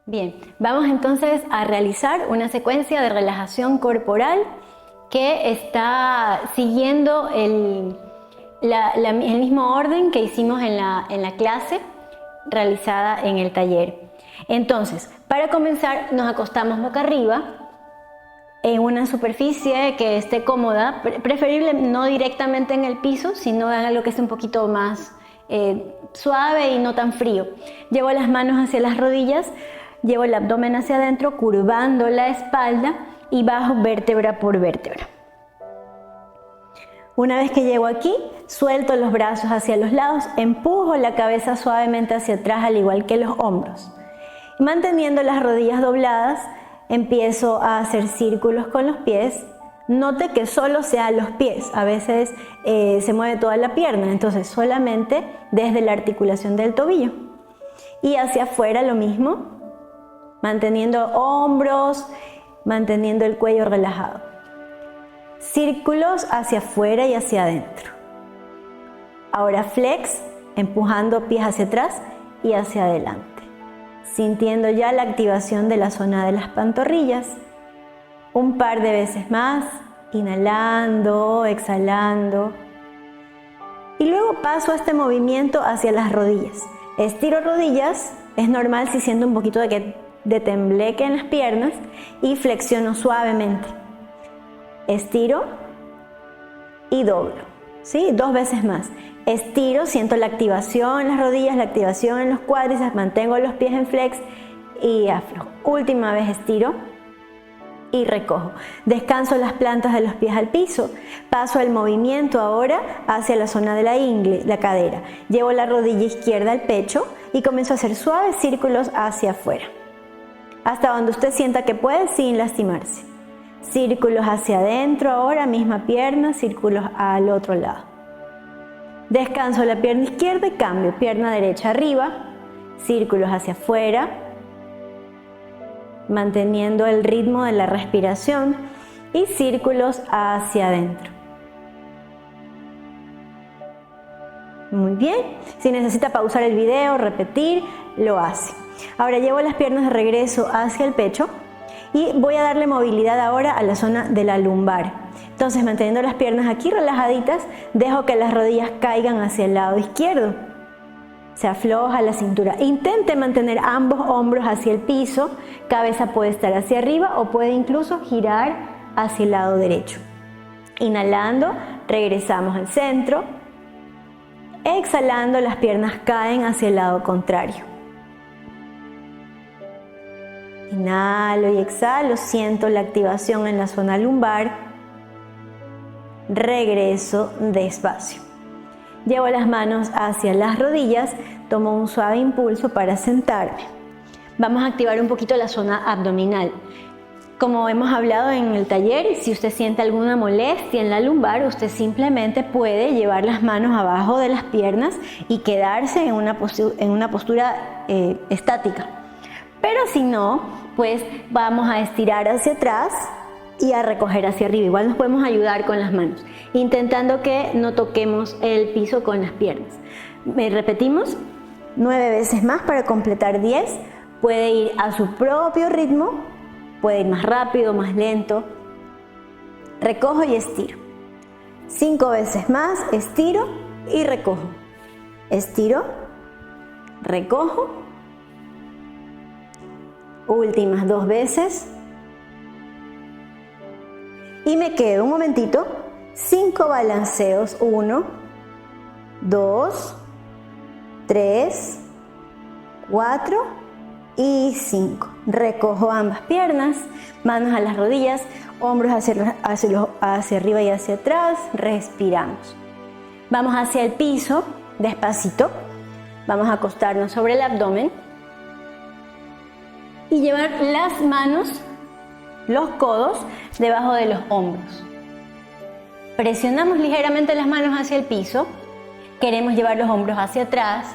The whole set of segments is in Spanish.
Bien, vamos entonces a realizar una secuencia de relajación corporal que está siguiendo el mismo orden que hicimos en la clase realizada en el taller. Entonces, para comenzar, nos acostamos boca arriba en una superficie que esté cómoda, preferible no directamente en el piso, sino en algo que esté un poquito más suave y no tan frío. Llevo las manos hacia las rodillas, llevo el abdomen hacia adentro, curvando la espalda y bajo vértebra por vértebra. Una vez que llego aquí, suelto los brazos hacia los lados, empujo la cabeza suavemente hacia atrás, al igual que los hombros. Manteniendo las rodillas dobladas, empiezo a hacer círculos con los pies. Note que solo sean los pies, a veces se mueve toda la pierna, entonces solamente desde la articulación del tobillo. Y hacia afuera lo mismo, manteniendo hombros, manteniendo el cuello relajado. Círculos hacia afuera y hacia adentro. Ahora flex, empujando pies hacia atrás y hacia adelante, sintiendo ya la activación de la zona de las pantorrillas. Un par de veces más, inhalando, exhalando. Y luego paso este movimiento hacia las rodillas. Estiro rodillas, es normal si siento un poquito de tembleque en las piernas, y flexiono suavemente. Estiro y doblo, ¿sí? 2 veces más. Estiro, siento la activación en las rodillas, la activación en los cuádriceps, mantengo los pies en flex y aflojo. Última vez estiro y recojo. Descanso las plantas de los pies al piso. Paso el movimiento ahora hacia la zona de la ingle, la cadera. Llevo la rodilla izquierda al pecho y comienzo a hacer suaves círculos hacia afuera, hasta donde usted sienta que puede sin lastimarse. Círculos hacia adentro ahora, misma pierna, círculos al otro lado. Descanso la pierna izquierda y cambio, pierna derecha arriba, círculos hacia afuera, manteniendo el ritmo de la respiración, y círculos hacia adentro. Muy bien, si necesita pausar el video, repetir, lo hace. Ahora llevo las piernas de regreso hacia el pecho y voy a darle movilidad ahora a la zona de la lumbar. Entonces, manteniendo las piernas aquí relajaditas, dejo que las rodillas caigan hacia el lado izquierdo. Se afloja la cintura. Intente mantener ambos hombros hacia el piso. Cabeza puede estar hacia arriba o puede incluso girar hacia el lado derecho. Inhalando, regresamos al centro. Exhalando, las piernas caen hacia el lado contrario. Inhalo y exhalo, siento la activación en la zona lumbar. Regreso despacio. Llevo las manos hacia las rodillas, tomo un suave impulso para sentarme. Vamos a activar un poquito la zona abdominal. Como hemos hablado en el taller, si usted siente alguna molestia en la lumbar, usted simplemente puede llevar las manos abajo de las piernas y quedarse en una postura estática. Pero si no, pues vamos a estirar hacia atrás y a recoger hacia arriba. Igual nos podemos ayudar con las manos, intentando que no toquemos el piso con las piernas. Repetimos 9 veces más para completar 10. Puede ir a su propio ritmo, puede ir más rápido, más lento. Recojo y estiro. 5 veces más, estiro y recojo. Estiro, recojo. Últimas 2 veces. Y me quedo un momentito. 5 balanceos. 1, 2, 3, 4 y 5. Recojo ambas piernas, manos a las rodillas, hombros hacia arriba y hacia atrás. Respiramos. Vamos hacia el piso, despacito. Vamos a acostarnos sobre el abdomen y llevar las manos, los codos, debajo de los hombros. Presionamos ligeramente las manos hacia el piso. Queremos llevar los hombros hacia atrás.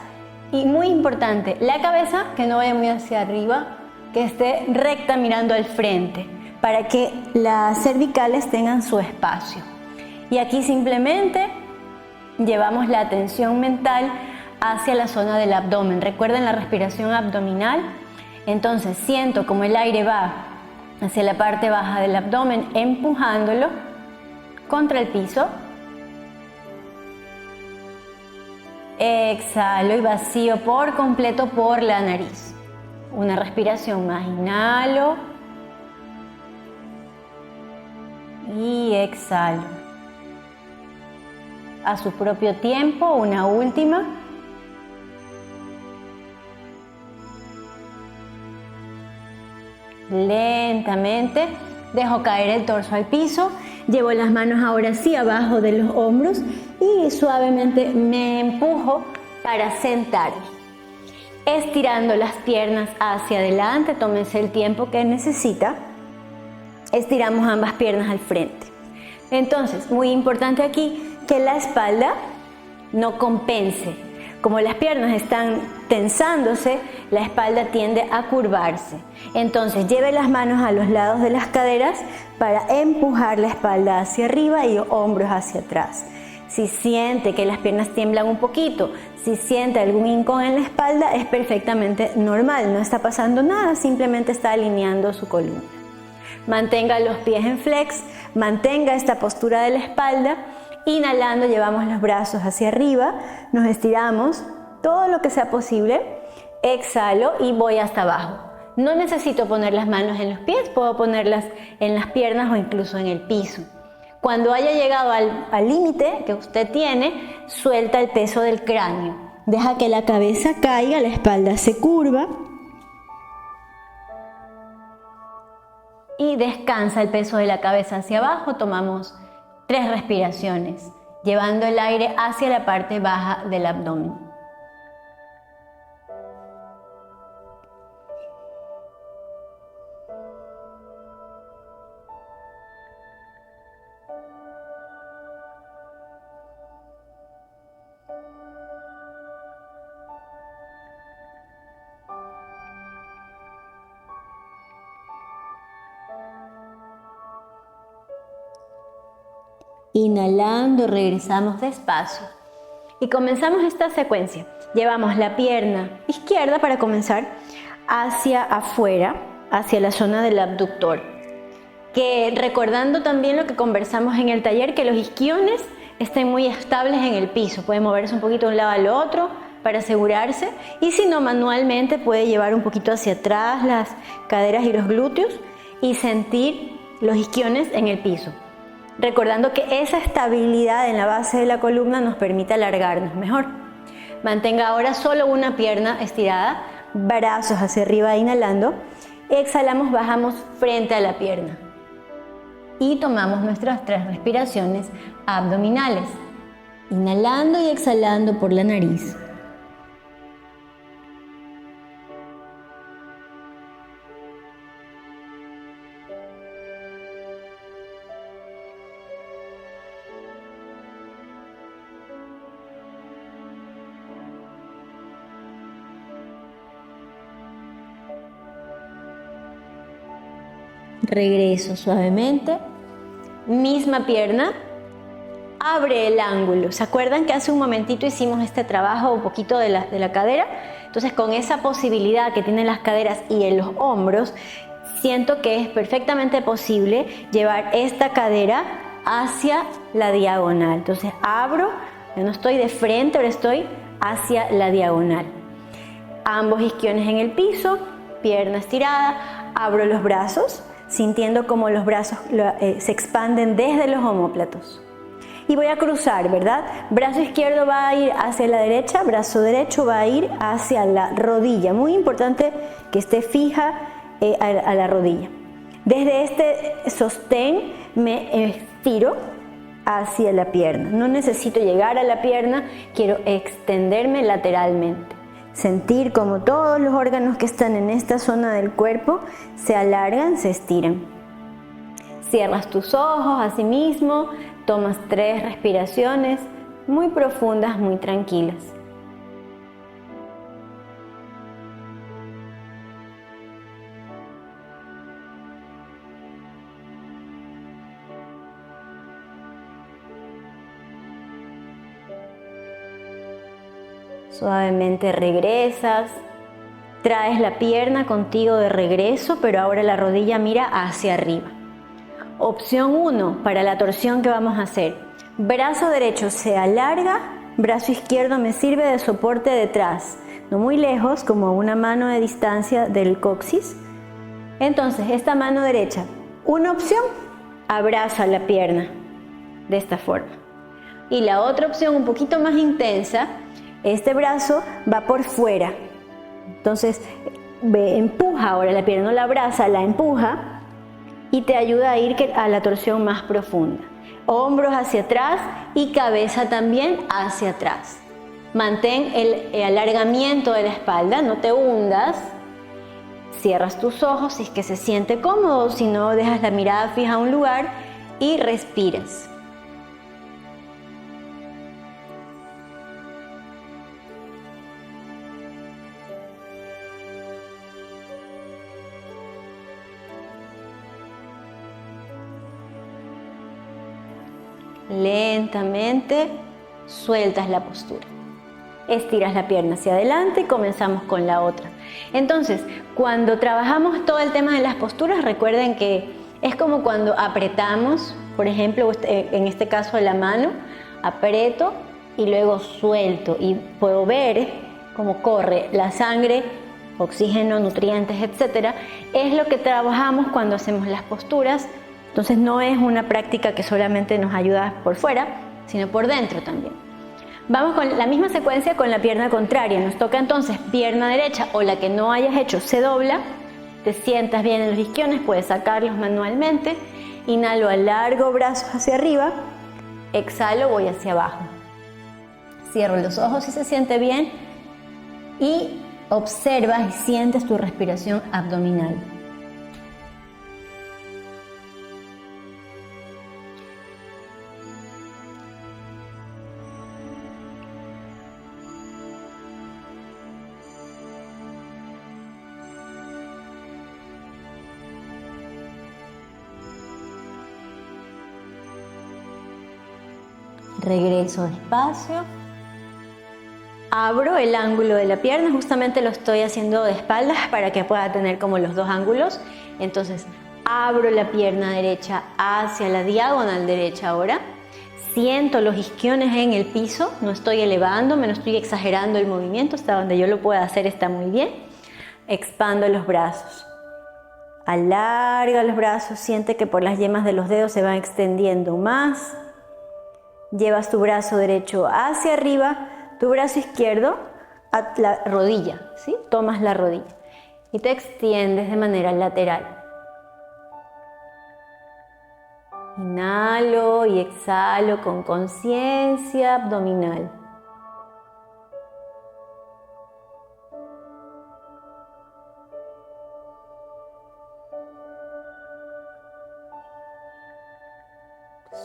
Y muy importante, la cabeza que no vaya muy hacia arriba, que esté recta mirando al frente, para que las cervicales tengan su espacio. Y aquí simplemente llevamos la atención mental hacia la zona del abdomen. Recuerden la respiración abdominal. Entonces siento como el aire va hacia la parte baja del abdomen, empujándolo contra el piso. Exhalo y vacío por completo por la nariz. Una respiración más, inhalo y exhalo. A su propio tiempo, una última. Lentamente dejo caer el torso al piso, llevo las manos ahora sí abajo de los hombros y suavemente me empujo para sentarme. Estirando las piernas hacia adelante, tómense el tiempo que necesita. Estiramos ambas piernas al frente. Entonces, muy importante aquí que la espalda no compense. Como las piernas están tensándose, la espalda tiende a curvarse. Entonces, lleve las manos a los lados de las caderas para empujar la espalda hacia arriba y hombros hacia atrás. Si siente que las piernas tiemblan un poquito, si siente algún hincón en la espalda, es perfectamente normal, no está pasando nada, simplemente está alineando su columna. Mantenga los pies en flex, mantenga esta postura de la espalda. Inhalando, llevamos los brazos hacia arriba, nos estiramos todo lo que sea posible. Exhalo y voy hasta abajo. No necesito poner las manos en los pies, puedo ponerlas en las piernas o incluso en el piso. Cuando haya llegado al límite que usted tiene, suelta el peso del cráneo. Deja que la cabeza caiga, la espalda se curva. Y descansa el peso de la cabeza hacia abajo. Tomamos 3 respiraciones, llevando el aire hacia la parte baja del abdomen. Inhalando, regresamos despacio y comenzamos esta secuencia. Llevamos la pierna izquierda para comenzar hacia afuera, hacia la zona del abductor. Que recordando también lo que conversamos en el taller, que los isquiones estén muy estables en el piso. Puede moverse un poquito de un lado al otro para asegurarse, y si no, manualmente puede llevar un poquito hacia atrás las caderas y los glúteos y sentir los isquiones en el piso. Recordando que esa estabilidad en la base de la columna nos permite alargarnos mejor. Mantenga ahora solo una pierna estirada, brazos hacia arriba inhalando. Exhalamos, bajamos frente a la pierna. Y tomamos nuestras 3 respiraciones abdominales. Inhalando y exhalando por la nariz. Regreso suavemente, misma pierna, abre el ángulo. ¿Se acuerdan que hace un momentito hicimos este trabajo un poquito de la cadera? Entonces, con esa posibilidad que tienen las caderas y en los hombros, siento que es perfectamente posible llevar esta cadera hacia la diagonal. Entonces, abro, yo no estoy de frente, ahora estoy hacia la diagonal. Ambos isquiones en el piso, pierna estirada, abro los brazos, sintiendo como los brazos se expanden desde los omóplatos. Y voy a cruzar, ¿verdad? Brazo izquierdo va a ir hacia la derecha, brazo derecho va a ir hacia la rodilla. Muy importante que esté fija a la rodilla. Desde este sostén me estiro hacia la pierna. No necesito llegar a la pierna, quiero extenderme lateralmente. Sentir como todos los órganos que están en esta zona del cuerpo se alargan, se estiran. Cierras tus ojos así mismo, tomas 3 respiraciones muy profundas, muy tranquilas. Suavemente regresas Traes la pierna contigo de regreso, pero ahora la rodilla mira hacia arriba. Opción 1 para la torsión que vamos a hacer. Brazo derecho se alarga, brazo izquierdo me sirve de soporte detrás, no muy lejos, como una mano de distancia del coxis. Entonces, esta mano derecha, una opción, abraza la pierna de esta forma. Y la otra opción, un poquito más intensa, este brazo va por fuera. Entonces, empuja ahora la pierna, no la abraza, la empuja y te ayuda a ir a la torsión más profunda. Hombros hacia atrás y cabeza también hacia atrás. Mantén el alargamiento de la espalda, no te hundas. Cierras tus ojos si es que se siente cómodo, si no dejas la mirada fija a un lugar y respiras. Lentamente sueltas la postura. Estiras la pierna hacia adelante y comenzamos con la otra. Entonces, cuando trabajamos todo el tema de las posturas, recuerden que es como cuando apretamos, por ejemplo, en este caso la mano, aprieto y luego suelto y puedo ver cómo corre la sangre, oxígeno, nutrientes, etcétera. Es lo que trabajamos cuando hacemos las posturas. Entonces no es una práctica que solamente nos ayuda por fuera, sino por dentro también. Vamos con la misma secuencia con la pierna contraria. Nos toca entonces pierna derecha o la que no hayas hecho se dobla. Te sientas bien en los isquiones, puedes sacarlos manualmente. Inhalo, alargo brazos hacia arriba. Exhalo, voy hacia abajo. Cierro los ojos si se siente bien y observas y sientes tu respiración abdominal. Regreso despacio, abro el ángulo de la pierna, justamente lo estoy haciendo de espaldas para que pueda tener como los dos ángulos. Entonces abro la pierna derecha hacia la diagonal derecha ahora, siento los isquiones en el piso, no estoy elevándome, no estoy exagerando el movimiento, hasta donde yo lo pueda hacer está muy bien. Expando los brazos, alarga los brazos, siente que por las yemas de los dedos se van extendiendo más. Llevas tu brazo derecho hacia arriba, tu brazo izquierdo a la rodilla, ¿sí? Tomas la rodilla y te extiendes de manera lateral. Inhalo y exhalo con conciencia abdominal.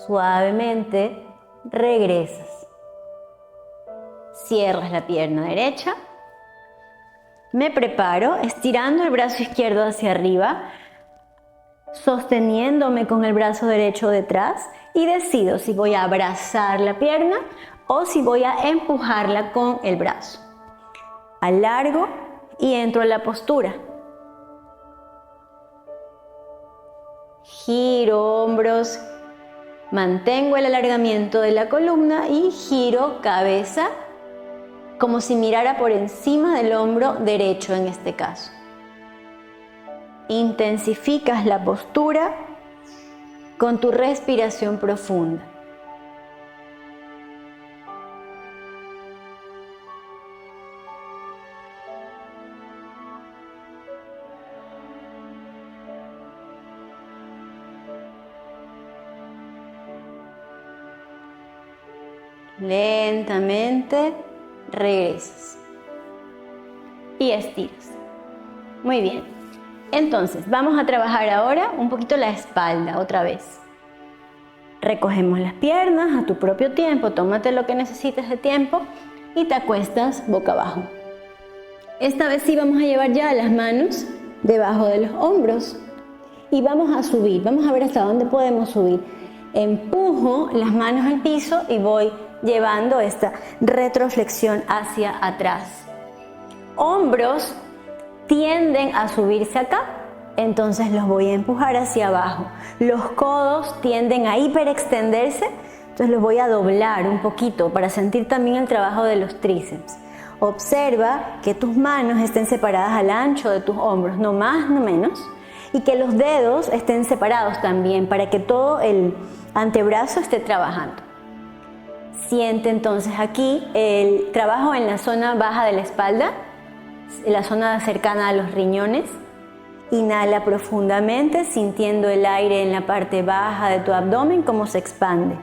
Suavemente regresas. Cierras la pierna derecha. Me preparo estirando el brazo izquierdo hacia arriba, sosteniéndome con el brazo derecho detrás y decido si voy a abrazar la pierna o si voy a empujarla con el brazo. Alargo y entro a la postura. Giro hombros, mantengo el alargamiento de la columna y giro cabeza como si mirara por encima del hombro derecho en este caso. Intensificas la postura con tu respiración profunda. Lentamente regresas y estiras. Muy bien. Entonces, vamos a trabajar ahora un poquito la espalda otra vez. Recogemos las piernas a tu propio tiempo, tómate lo que necesites de tiempo y te acuestas boca abajo. Esta vez sí vamos a llevar ya las manos debajo de los hombros y vamos a subir, vamos a ver hasta dónde podemos subir. Empujo las manos al piso y voy llevando esta retroflexión hacia atrás. Hombros tienden a subirse acá, entonces los voy a empujar hacia abajo. Los codos tienden a hiperextenderse, entonces los voy a doblar un poquito para sentir también el trabajo de los tríceps. Observa que tus manos estén separadas al ancho de tus hombros, no más, no menos, y que los dedos estén separados también para que todo el antebrazo esté trabajando. Siente entonces aquí el trabajo en la zona baja de la espalda, la zona cercana a los riñones. Inhala profundamente, sintiendo el aire en la parte baja de tu abdomen, cómo se expande.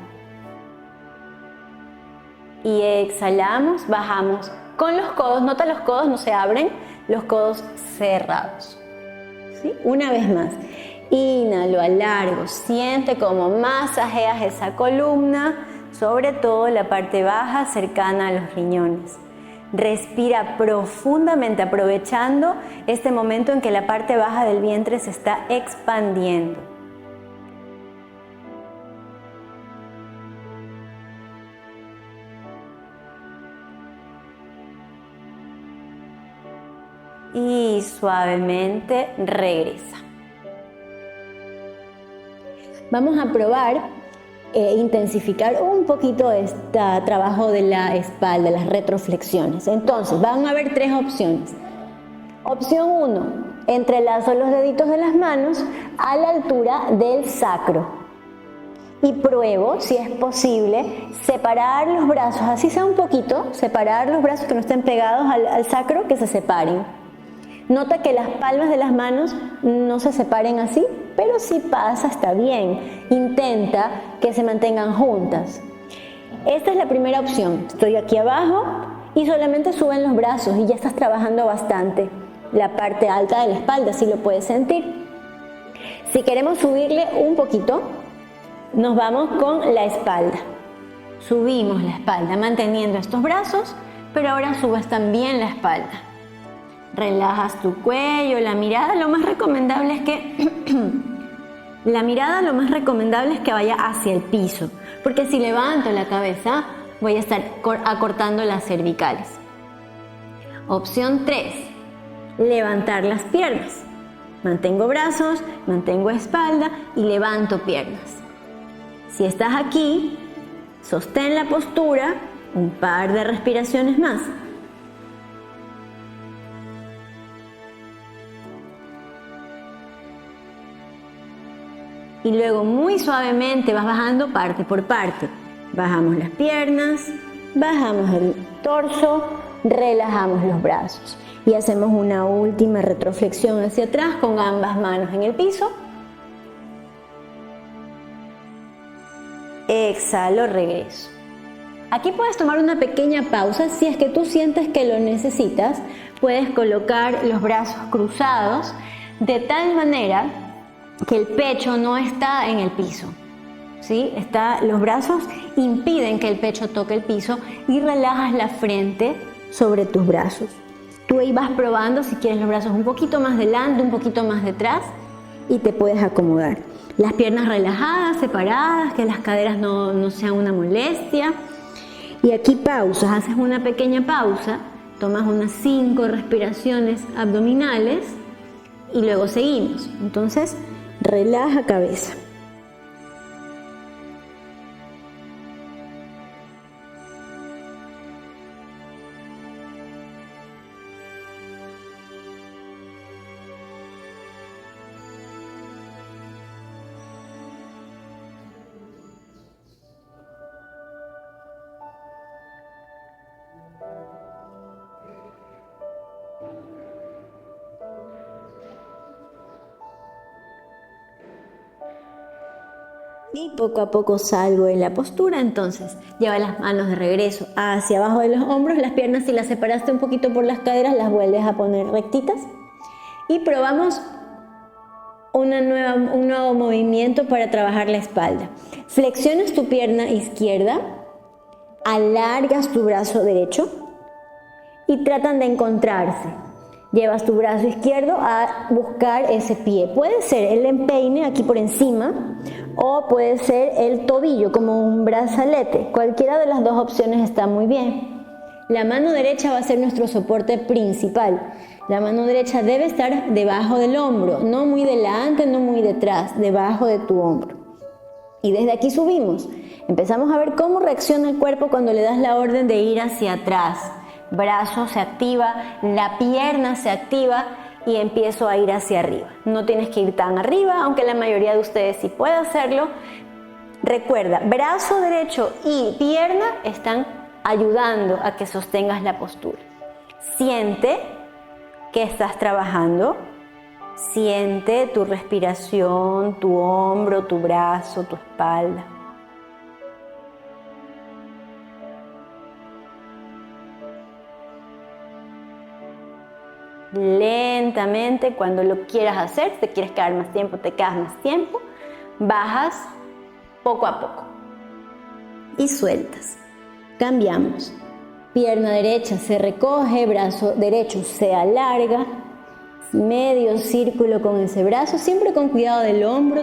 Y exhalamos, bajamos con los codos. Nota, los codos no se abren, los codos cerrados. ¿Sí? Una vez más. Inhalo, alargo, siente cómo masajeas esa columna, sobre todo la parte baja cercana a los riñones. Respira profundamente, aprovechando este momento en que la parte baja del vientre se está expandiendo. Y suavemente regresa. Vamos a probar intensificar un poquito este trabajo de la espalda, las retroflexiones. Entonces, van a haber tres opciones. Opción 1, entrelazo los deditos de las manos a la altura del sacro. Y pruebo, si es posible, separar los brazos, así sea un poquito, separar los brazos que no estén pegados al sacro, que se separen. Nota que las palmas de las manos no se separen así, pero si pasa está bien. Intenta que se mantengan juntas. Esta es la primera opción. Estoy aquí abajo y solamente suben los brazos y ya estás trabajando bastante la parte alta de la espalda, si lo puedes sentir. Si queremos subirle un poquito, nos vamos con la espalda. Subimos la espalda manteniendo estos brazos, pero ahora subes también la espalda. Relajas tu cuello, la mirada. Lo más recomendable es que vaya hacia el piso, porque si levanto la cabeza voy a estar acortando las cervicales. Opción 3, levantar las piernas. Mantengo brazos, mantengo espalda y levanto piernas. Si estás aquí, sostén la postura un par de respiraciones más. Y luego muy suavemente vas bajando parte por parte. Bajamos las piernas, bajamos el torso, relajamos los brazos. Y hacemos una última retroflexión hacia atrás con ambas manos en el piso. Exhalo, regreso. Aquí puedes tomar una pequeña pausa. Si es que tú sientes que lo necesitas, puedes colocar los brazos cruzados de tal manera que el pecho no está en el piso, ¿sí? Los brazos impiden que el pecho toque el piso y relajas la frente sobre tus brazos. Tú ahí vas probando si quieres los brazos un poquito más delante, un poquito más detrás y te puedes acomodar. Las piernas relajadas, separadas, que las caderas no sean una molestia. Y aquí pausas, haces una pequeña pausa, tomas unas 5 respiraciones abdominales y luego seguimos. Entonces, relaja cabeza. Y poco a poco salgo de la postura. Entonces lleva las manos de regreso hacia abajo de los hombros, las piernas, si las separaste un poquito por las caderas, las vuelves a poner rectitas y probamos un nuevo movimiento para trabajar la espalda. Flexionas tu pierna izquierda, alargas tu brazo derecho y tratan de encontrarse. Llevas tu brazo izquierdo a buscar ese pie. Puede ser el empeine aquí por encima o puede ser el tobillo como un brazalete. Cualquiera de las dos opciones está muy bien. La mano derecha va a ser nuestro soporte principal. La mano derecha debe estar debajo del hombro, no muy delante, no muy detrás, debajo de tu hombro. Y desde aquí subimos. Empezamos a ver cómo reacciona el cuerpo cuando le das la orden de ir hacia atrás. Brazo se activa, la pierna se activa y empiezo a ir hacia arriba. No tienes que ir tan arriba, aunque la mayoría de ustedes sí puede hacerlo. Recuerda, brazo derecho y pierna están ayudando a que sostengas la postura. Siente que estás trabajando. Siente tu respiración, tu hombro, tu brazo, tu espalda. Lentamente, cuando lo quieras hacer, si te quieres quedar más tiempo, te quedas más tiempo, bajas poco a poco y sueltas. Cambiamos. Pierna derecha se recoge, brazo derecho se alarga, medio círculo con ese brazo, siempre con cuidado del hombro,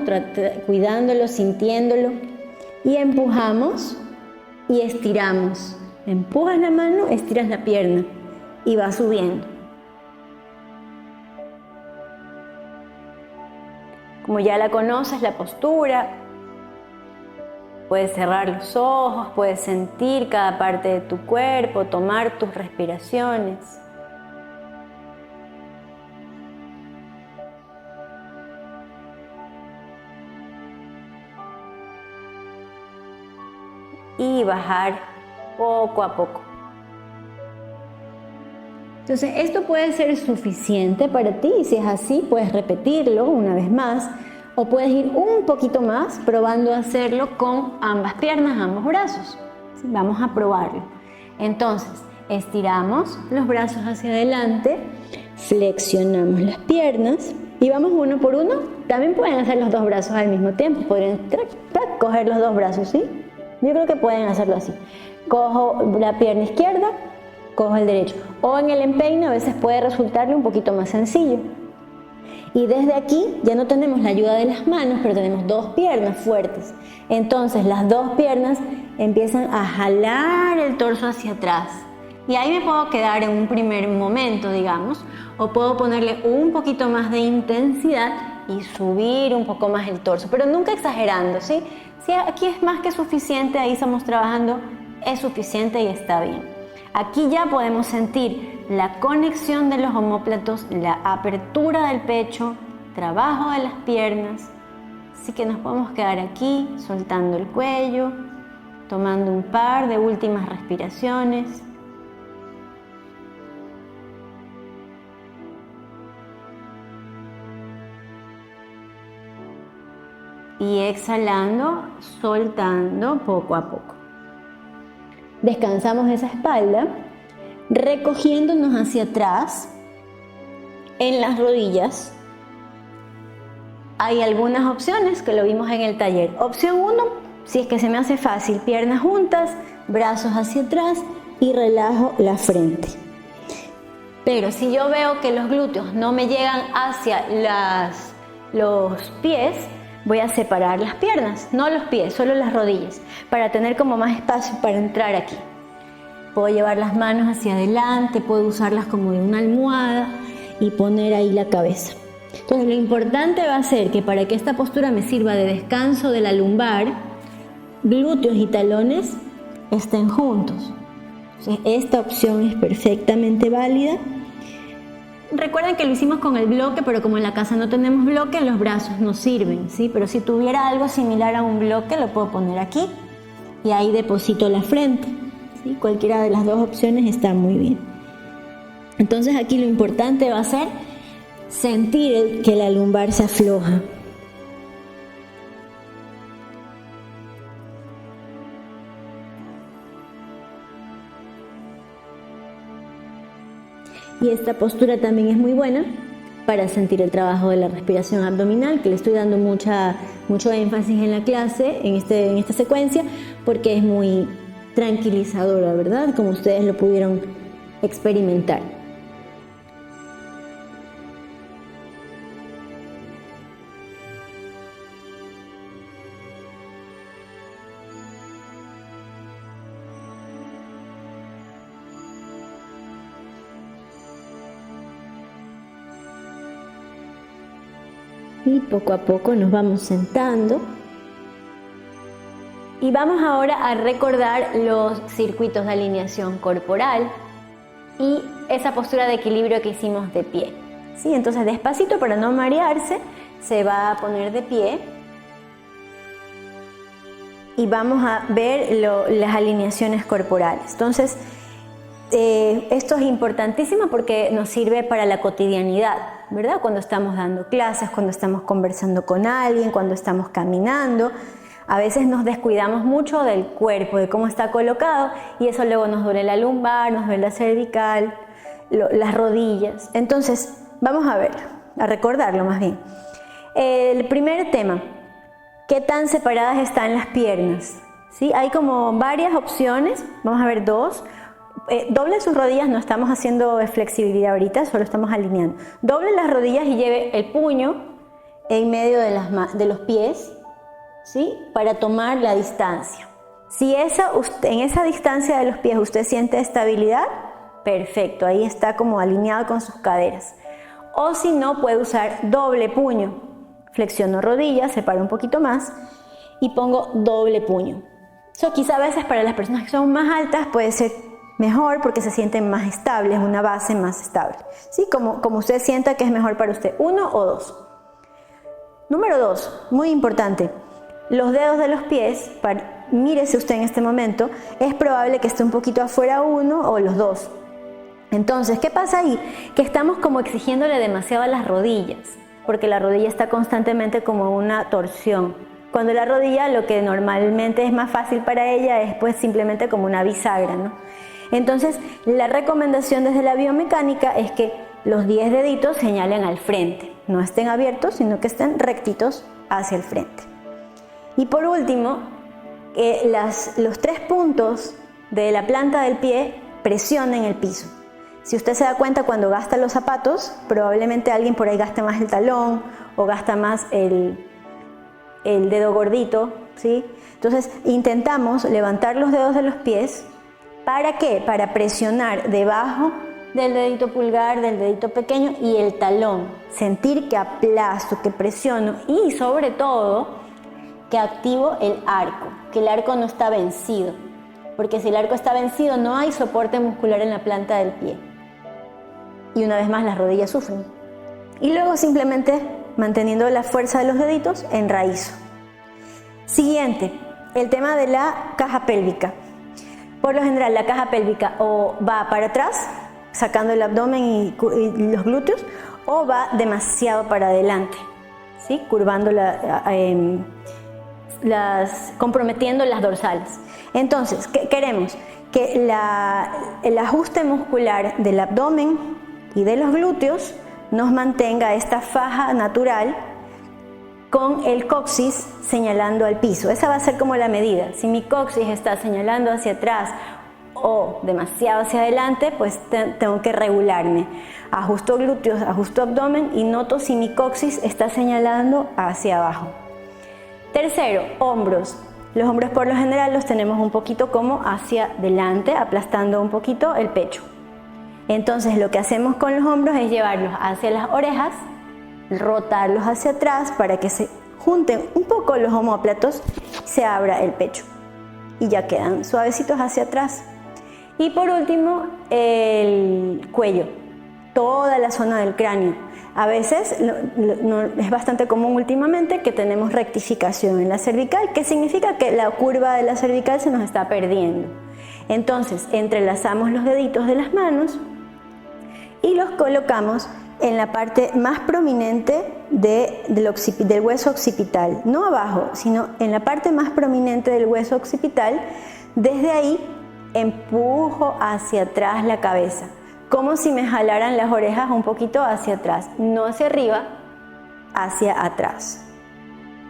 cuidándolo, sintiéndolo, y empujamos y estiramos. Empujas la mano, estiras la pierna y va subiendo. Como ya la conoces, la postura, puedes cerrar los ojos, puedes sentir cada parte de tu cuerpo, tomar tus respiraciones. Y bajar poco a poco. Entonces, esto puede ser suficiente para ti, y si es así, puedes repetirlo una vez más, o puedes ir un poquito más probando hacerlo con ambas piernas, ambos brazos. ¿Sí? Vamos a probarlo. Entonces, estiramos los brazos hacia adelante, flexionamos las piernas y vamos uno por uno. También pueden hacer los dos brazos al mismo tiempo, podrían coger los dos brazos, ¿sí? Yo creo que pueden hacerlo así. Cojo la pierna izquierda, cojo el derecho. O en el empeine a veces puede resultarle un poquito más sencillo. Y desde aquí ya no tenemos la ayuda de las manos, pero tenemos dos piernas fuertes. Entonces las dos piernas empiezan a jalar el torso hacia atrás. Y ahí me puedo quedar en un primer momento, digamos, o puedo ponerle un poquito más de intensidad y subir un poco más el torso, pero nunca exagerando, ¿sí? Si aquí es más que suficiente, ahí estamos trabajando, es suficiente y está bien. Aquí ya podemos sentir la conexión de los omóplatos, la apertura del pecho, trabajo de las piernas. Así que nos podemos quedar aquí, soltando el cuello, tomando un par de últimas respiraciones. Y exhalando, soltando poco a poco. Descansamos esa espalda, recogiéndonos hacia atrás en las rodillas. Hay algunas opciones que lo vimos en el taller. Opción 1, si es que se me hace fácil, piernas juntas, brazos hacia atrás y relajo la frente. Pero si yo veo que los glúteos no me llegan hacia los pies, voy a separar las piernas, no los pies, solo las rodillas, para tener como más espacio para entrar aquí. Puedo llevar las manos hacia adelante, puedo usarlas como de una almohada y poner ahí la cabeza. Entonces lo importante va a ser que para que esta postura me sirva de descanso de la lumbar, glúteos y talones estén juntos. Esta opción es perfectamente válida. Recuerden que lo hicimos con el bloque, pero como en la casa no tenemos bloque, los brazos no sirven, ¿sí? Pero si tuviera algo similar a un bloque, lo puedo poner aquí y ahí deposito la frente, ¿sí? Cualquiera de las dos opciones está muy bien. Entonces aquí lo importante va a ser sentir que la lumbar se afloja. Y esta postura también es muy buena para sentir el trabajo de la respiración abdominal, que le estoy dando mucho énfasis en la clase, en esta secuencia, porque es muy tranquilizadora, ¿verdad? Como ustedes lo pudieron experimentar. Y poco a poco nos vamos sentando. Y vamos ahora a recordar los circuitos de alineación corporal y esa postura de equilibrio que hicimos de pie. ¿Sí? Entonces despacito, para no marearse, se va a poner de pie. Y vamos a ver las alineaciones corporales. Entonces, esto es importantísimo porque nos sirve para la cotidianidad, ¿verdad? Cuando estamos dando clases, cuando estamos conversando con alguien, cuando estamos caminando. A veces nos descuidamos mucho del cuerpo, de cómo está colocado, y eso luego nos duele la lumbar, nos duele la cervical, las rodillas. Entonces, vamos a ver, a recordarlo más bien. El primer tema, ¿qué tan separadas están las piernas? ¿Sí? Hay como varias opciones, vamos a ver dos. Doble sus rodillas, no estamos haciendo flexibilidad ahorita, solo estamos alineando. Doble las rodillas y lleve el puño en medio de los pies, ¿sí? Para tomar la distancia. Si en esa distancia de los pies usted siente estabilidad, perfecto, ahí está como alineado con sus caderas. O si no, puede usar doble puño. Flexiono rodillas, separo un poquito más y pongo doble puño. Eso quizá a veces para las personas que son más altas puede ser mejor porque se sienten más estables, una base más estable. ¿Sí? Como usted sienta que es mejor para usted, 1 o 2. Número 2, muy importante, los dedos de los pies, mírese usted en este momento, es probable que esté un poquito afuera uno o los dos. Entonces, ¿qué pasa ahí? Que estamos como exigiéndole demasiado a las rodillas, porque la rodilla está constantemente como una torsión. Cuando la rodilla, lo que normalmente es más fácil para ella es pues simplemente como una bisagra, ¿no? Entonces, la recomendación desde la biomecánica es que los 10 deditos señalen al frente, no estén abiertos, sino que estén rectitos hacia el frente. Y por último, los 3 puntos de la planta del pie presionen el piso. Si usted se da cuenta cuando gasta los zapatos, probablemente alguien por ahí gaste más el talón o gasta más el dedo gordito, ¿sí? Entonces intentamos levantar los dedos de los pies. ¿Para qué? Para presionar debajo del dedito pulgar, del dedito pequeño y el talón. Sentir que aplasto, que presiono y sobre todo que activo el arco, que el arco no está vencido. Porque si el arco está vencido no hay soporte muscular en la planta del pie. Y una vez más las rodillas sufren. Y luego simplemente manteniendo la fuerza de los deditos, enraizo. Siguiente, el tema de la caja pélvica. Por lo general la caja pélvica o va para atrás, sacando el abdomen y los glúteos, o va demasiado para adelante, ¿sí? Curvando comprometiendo las dorsales. Entonces, ¿qué queremos? Que el ajuste muscular del abdomen y de los glúteos nos mantenga esta faja natural con el coxis señalando al piso. Esa va a ser como la medida. Si mi coxis está señalando hacia atrás o demasiado hacia adelante, pues tengo que regularme. Ajusto glúteos, ajusto abdomen y noto si mi coxis está señalando hacia abajo. Tercero, hombros. Los hombros por lo general los tenemos un poquito como hacia adelante, aplastando un poquito el pecho. Entonces lo que hacemos con los hombros es llevarlos hacia las orejas, rotarlos hacia atrás para que se junten un poco los omóplatos y se abra el pecho. Y ya quedan suavecitos hacia atrás. Y por último, el cuello, toda la zona del cráneo. A veces es bastante común últimamente que tenemos rectificación en la cervical, que significa que la curva de la cervical se nos está perdiendo. Entonces, entrelazamos los deditos de las manos y los colocamos en la parte más prominente del hueso occipital, no abajo, sino en la parte más prominente del hueso occipital. Desde ahí empujo hacia atrás la cabeza, como si me jalaran las orejas un poquito hacia atrás, no hacia arriba, hacia atrás.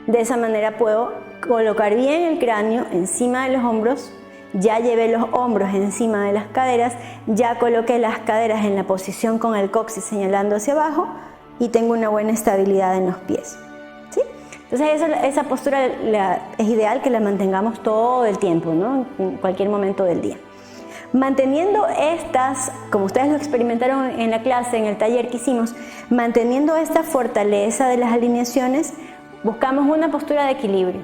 De esa manera puedo colocar bien el cráneo encima de los hombros. Ya llevé los hombros encima de las caderas, ya coloqué las caderas en la posición con el coxis señalando hacia abajo y tengo una buena estabilidad en los pies. ¿Sí? Entonces esa postura es ideal que la mantengamos todo el tiempo, ¿no? En cualquier momento del día. Manteniendo estas, como ustedes lo experimentaron en la clase, en el taller que hicimos, manteniendo esta fortaleza de las alineaciones, buscamos una postura de equilibrio.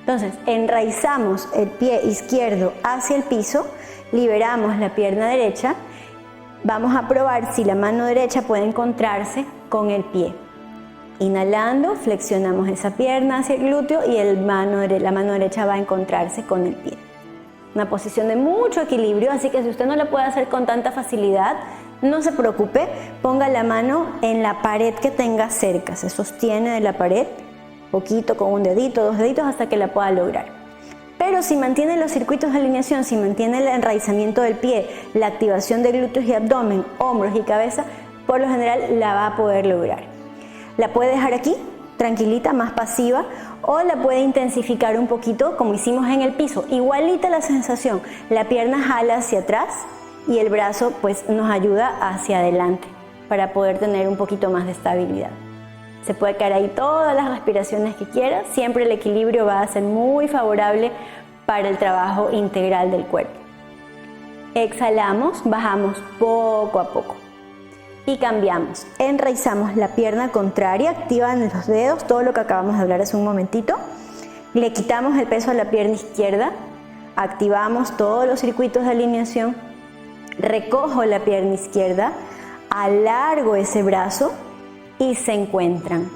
Entonces, enraizamos el pie izquierdo hacia el piso, liberamos la pierna derecha, vamos a probar si la mano derecha puede encontrarse con el pie. Inhalando, flexionamos esa pierna hacia el glúteo y la mano derecha va a encontrarse con el pie. Una posición de mucho equilibrio, así que si usted no la puede hacer con tanta facilidad, no se preocupe, ponga la mano en la pared que tenga cerca, se sostiene de la pared, poquito con un dedito, 2 deditos hasta que la pueda lograr. Pero si mantiene los circuitos de alineación, si mantiene el enraizamiento del pie, la activación de glúteos y abdomen, hombros y cabeza, por lo general la va a poder lograr. La puede dejar aquí, tranquilita, más pasiva, o la puede intensificar un poquito como hicimos en el piso. Igualita la sensación, la pierna jala hacia atrás y el brazo pues nos ayuda hacia adelante para poder tener un poquito más de estabilidad. Se puede quedar ahí todas las respiraciones que quiera, siempre el equilibrio va a ser muy favorable para el trabajo integral del cuerpo. Exhalamos, bajamos poco a poco. Y cambiamos, enraizamos la pierna contraria, activan los dedos, todo lo que acabamos de hablar hace un momentito. Le quitamos el peso a la pierna izquierda, activamos todos los circuitos de alineación, recojo la pierna izquierda, alargo ese brazo y se encuentran.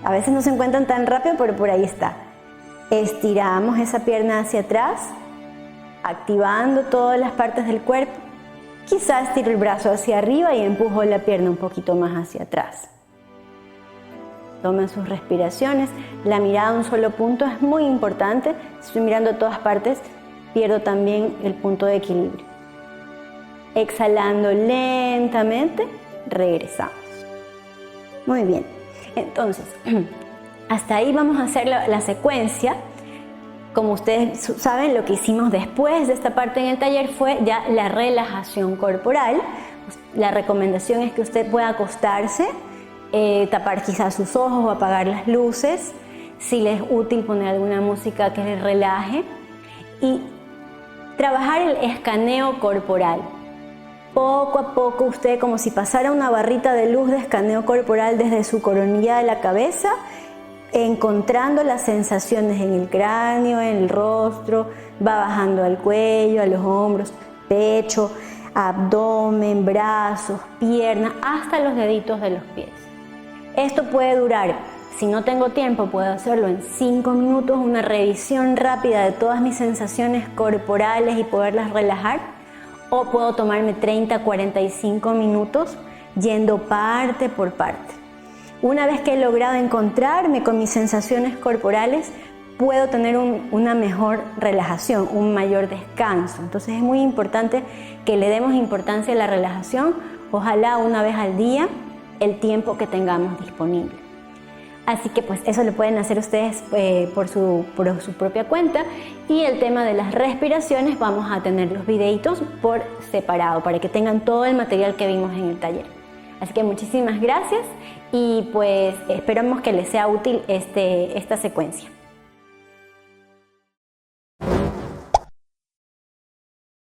A veces no se encuentran tan rápido, pero por ahí está. Estiramos esa pierna hacia atrás, activando todas las partes del cuerpo. Quizás estiro el brazo hacia arriba y empujo la pierna un poquito más hacia atrás. Tomen sus respiraciones. La mirada a un solo punto es muy importante. Si estoy mirando a todas partes, pierdo también el punto de equilibrio. Exhalando lentamente, regresamos. Muy bien. Entonces, hasta ahí vamos a hacer la secuencia. Como ustedes saben, lo que hicimos después de esta parte en el taller fue ya la relajación corporal. La recomendación es que usted pueda acostarse, tapar quizás sus ojos o apagar las luces, si les es útil poner alguna música que les relaje y trabajar el escaneo corporal. Poco a poco usted, como si pasara una barrita de luz de escaneo corporal desde su coronilla de la cabeza, encontrando las sensaciones en el cráneo, en el rostro, va bajando al cuello, a los hombros, pecho, abdomen, brazos, piernas, hasta los deditos de los pies. Esto puede durar, si no tengo tiempo, puedo hacerlo en 5 minutos, una revisión rápida de todas mis sensaciones corporales y poderlas relajar, o puedo tomarme 30-45 minutos yendo parte por parte. Una vez que he logrado encontrarme con mis sensaciones corporales, puedo tener una mejor relajación, un mayor descanso. Entonces es muy importante que le demos importancia a la relajación, ojalá una vez al día, el tiempo que tengamos disponible. Así que pues eso lo pueden hacer ustedes por su propia cuenta. Y el tema de las respiraciones vamos a tener los videitos por separado para que tengan todo el material que vimos en el taller. Así que muchísimas gracias y pues esperamos que les sea útil esta secuencia.